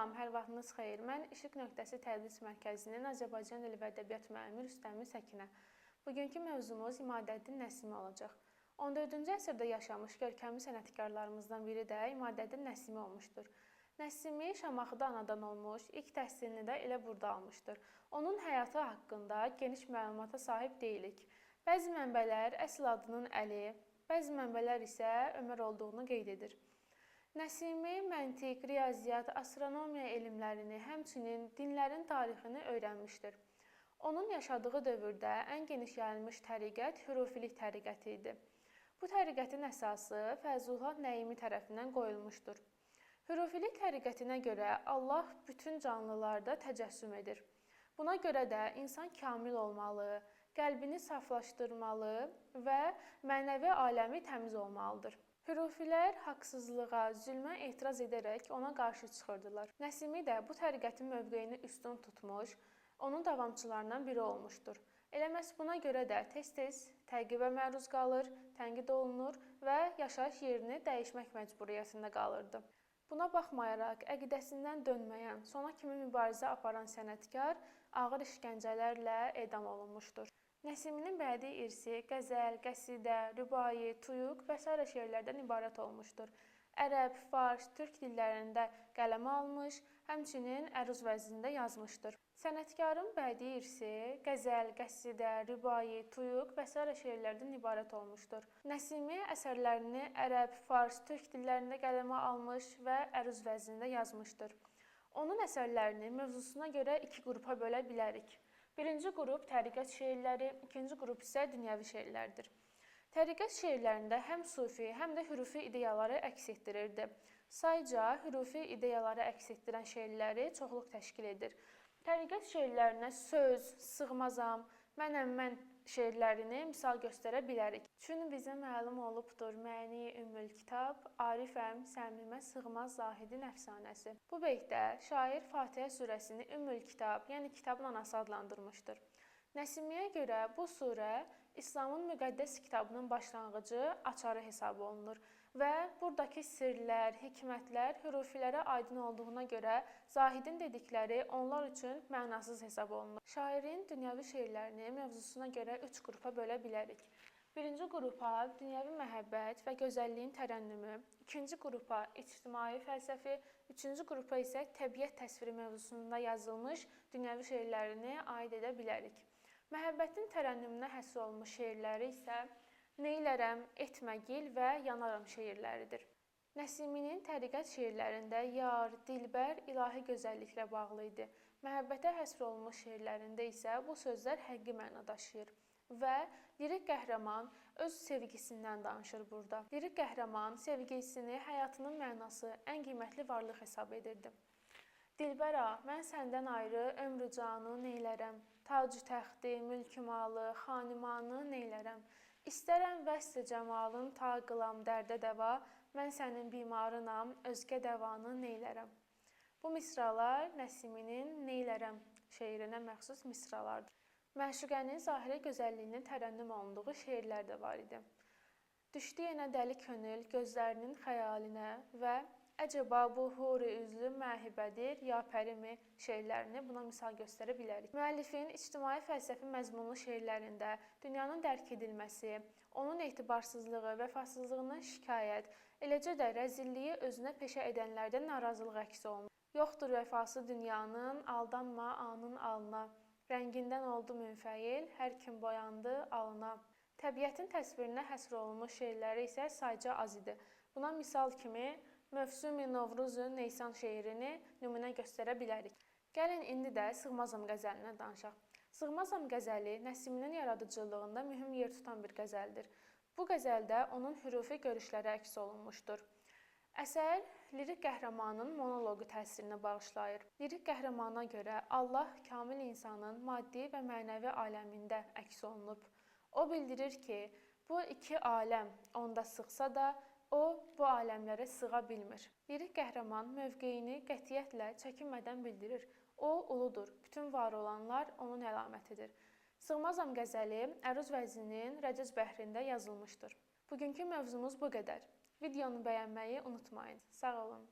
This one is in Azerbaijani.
Salam, hər vaxtınız xeyir. Mən İşıq Nöqtəsi Tədris Mərkəzinin Azərbaycan dili və ədəbiyyat müəllimi Rüstəmi Səkinə. Bugünkü mövzumuz İmadəddin Nəsimi olacaq. 14-cü əsrdə yaşamış görkəmli sənətkarlarımızdan biri də İmadəddin Nəsimi olmuşdur. Nəsimi Şamaxıda anadan olmuş, ilk təhsilini də elə burada almışdır. Onun həyatı haqqında geniş məlumata sahib deyilik. Bəzi mənbələr əsl adının Əli, bəzi mənbələr isə Ömər olduğunu qeyd edir. Nəsimi məntiq, riyaziyyat, astronomiya elmlərini, həmçinin dinlərin tarixini öyrənmişdir. Onun yaşadığı dövrdə ən geniş yayılmış təriqət hürufilik təriqəti idi. Bu təriqətin əsası Fəzlullah Nəimi tərəfindən qoyulmuşdur. Hürufilik təriqətinə görə Allah bütün canlılarda təcəssüm edir. Buna görə də insan kamil olmalı, qəlbini saflaşdırmalı və mənəvi aləmi təmiz olmalıdır. Hürufilər haqsızlığa, zülmə etiraz edərək ona qarşı çıxırdılar. Nəsimi də bu təriqətin mövqeyini üstün tutmuş, onun davamçılarından biri olmuşdur. Elə məhz buna görə də tez-tez təqibə məruz qalır, tənqid olunur və yaşayış yerini dəyişmək məcburiyyətində qalırdı. Buna baxmayaraq, əqidəsindən dönməyən, sona kimi mübarizə aparan sənətkar ağır işgəncələrlə edam olunmuşdur. Nəsiminin bədii irsi qəzəl, qəsidə, rübai, tuyuq və s. şeirlərdən ibarət olmuşdur. Ərəb, fars, türk dillərində qələmə almış, həmçinin əruz vəznində yazmışdır. Sənətkarın bədii irsi qəzəl, qəsidə, rübai, tuyuq və s. şeirlərdən ibarət olmuşdur. Nəsimi əsərlərini ərəb, fars, türk dillərində qələmə almış və əruz vəznində yazmışdır. Onun əsərlərini mövzusuna görə iki qrupa bölə bilərik. Birinci qrup təriqət şeirləri, ikinci qrup isə dünyəvi şeirlərdir. Təriqət şeirlərində həm sufi, həm də hürufi ideyaları əks etdirirdi. Sayca hürufi ideyaları əks etdirən şeirləri çoxluq təşkil edir. Təriqət şeirlərinə söz, sığmazam, mənəm mən şeirlərini misal göstərə bilərik. Çünki bizə məlum olubdur məni ümmül kitab, arifəm səmimə sığmaz zahidin əfsanəsi. Bu beytdə şair Fatihə surəsini ümmül kitab, yəni kitabın anası adlandırmışdır. Nəsimiyə görə bu surə İslamın müqəddəs kitabının başlanğıcı, açarı hesab olunur və buradakı sirlər, hikmətlər hürufilərə aydın olduğuna görə zahidin dedikləri onlar üçün mənasız hesab olunur. Şairin dünyəvi şeirlərini mövzusuna görə üç qrupa bölə bilərik. Birinci qrupa dünyəvi məhəbbət və gözəlliyin tərənnümü, ikinci qrupa ictimai fəlsəfi, üçüncü qrupa isə təbiət təsviri mövzusunda yazılmış dünyəvi şeirlərini aid edə bilərik. Məhəbbətin tərənnümünə həsr olunmuş şeirləri isə Neylərəm, Etməgil və Yanaram şeirləridir. Nəsiminin təriqət şeirlərində yar, dilbər, ilahi gözəlliklə bağlı idi. Məhəbbətə həsr olunmuş şeirlərində isə bu sözlər həqiqi məna daşıyır və lirik qəhrəman öz sevgisindən danışır burada. Lirik qəhrəman sevgisini həyatının mənası, ən qiymətli varlıq hesab edirdi. Dilbəra, mən səndən ayrı ömrü canı neylərəm, tacü təxti, mülkü malı, xanimanı neylərəm. İstərəm vəsl cəmalın ta qılam dərdə dəva, mən sənin bimarınam, özgə dəvanı neylərəm. Bu misralar Nəsiminin Neylərəm şeirinə məxsus misralardır. Məşuqənin zahiri gözəlliyinin tərənnüm olunduğu şeirlər də var idi. Düşdü yenə dəli könül gözlərinin xəyalinə və Əcəba bu huri üzlü məhibədir, ya pərimi şeirlərini buna misal göstərə bilərik. Müəllifin ictimai fəlsəfi məzmunlu şeirlərində dünyanın dərk edilməsi, onun etibarsızlığı, vəfasızlığından şikayət, eləcə də rəzilliyi özünə peşə edənlərdən narazılıq əks olunur. Yoxdur vəfası dünyanın, aldanma anın alına, rəngindən oldu münfəil, hər kim boyandı alına. Təbiətin təsvirinə həsr olunmuş şeirləri isə sayca az idi. Buna misal kimi Mövsüm-i Novruzu Neysan şeirini nümunə göstərə bilərik. Gəlin indi də Sığmazam qəzəlinə danışaq. Sığmazam qəzəli Nəsiminin yaradıcılığında mühüm yer tutan bir qəzəldir. Bu qəzəldə onun hürufi görüşləri əks olunmuşdur. Əsər lirik qəhrəmanın monoloqu təsirini bağışlayır. Lirik qəhrəmana görə Allah kamil insanın maddi və mənəvi aləmində əks olunub. O bildirir ki, bu iki aləm onda sığsa da, o, bu aləmlərə sığa bilmir. Lirik qəhrəman mövqeyini qətiyyətlə, çəkinmədən bildirir. O, uludur. Bütün var olanlar onun əlamətidir. Sığmazam qəzəli əruz vəzninin Rəcəz bəhrində yazılmışdır. Bugünkü mövzumuz bu qədər. Videonu bəyənməyi unutmayın. Sağ olun.